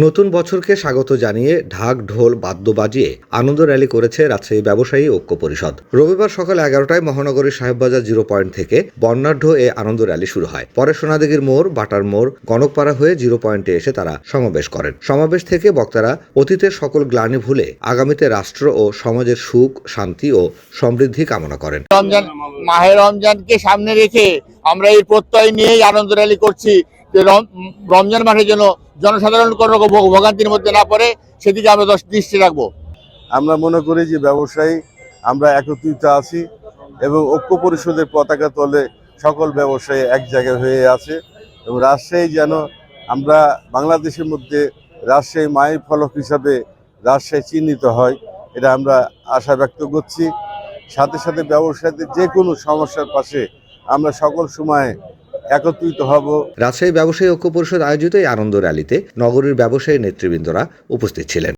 নতুন বছরকে স্বাগত জানিয়ে ঢাক ঢোল বাদ্য বাজিয়ে আনন্দ র্যালি করেছে রাজশাহী ব্যবসায়ী ঐক্য পরিষদ। রবিবার সকাল 11টায় মহানগরীর সাহেববাজার জিরো পয়েন্ট থেকে বর্ণাঢ্য এ আনন্দ র্যালি শুরু হয়। পরে সোনাদিঘির মোড়, বাটার মোড়, গণকপাড়া হয়ে জিরো পয়েন্টে এসে তারা সমাবেশ করেন। সমাবেশ থেকে বক্তারা অতীতের সকল গ্লানি ভুলে আগামীতে রাষ্ট্র ও সমাজের সুখ, শান্তি ও সমৃদ্ধি কামনা করেন। মাহে রমজানকে সামনে রেখে আমরা এই প্রত্যয় নিয়েই আনন্দ র্যালি করছি যে রমজান মাসের জন্য জনসাধারণ কোনো রকম ভোগান্তির মধ্যে না পড়ে, সেদিকে আমরা দৃষ্টি রাখবো। আমরা মনে করি যে ব্যবসায়ী আমরা একত্রিত আছি এবং ঐক্য পরিষদের পতাকা তলে সকল ব্যবসায়ী এক জায়গায় হয়ে আছে এবং রাজশাহী যেন আমরা বাংলাদেশের মধ্যে রাজশাহী মাইল ফলক হিসাবে রাজশাহী চিহ্নিত হয়, এটা আমরা আশা ব্যক্ত করছি। সাথে সাথে ব্যবসায়ীদের যে কোনো সমস্যার পাশে আমরা সকল সময় একত্রিত হব। রাজশাহী ব্যবসায়ী ঐক্য পরিষদ আয়োজিত এই আনন্দ র্যালিতে নগরীর ব্যবসায়ী নেতৃবৃন্দরা উপস্থিত ছিলেন।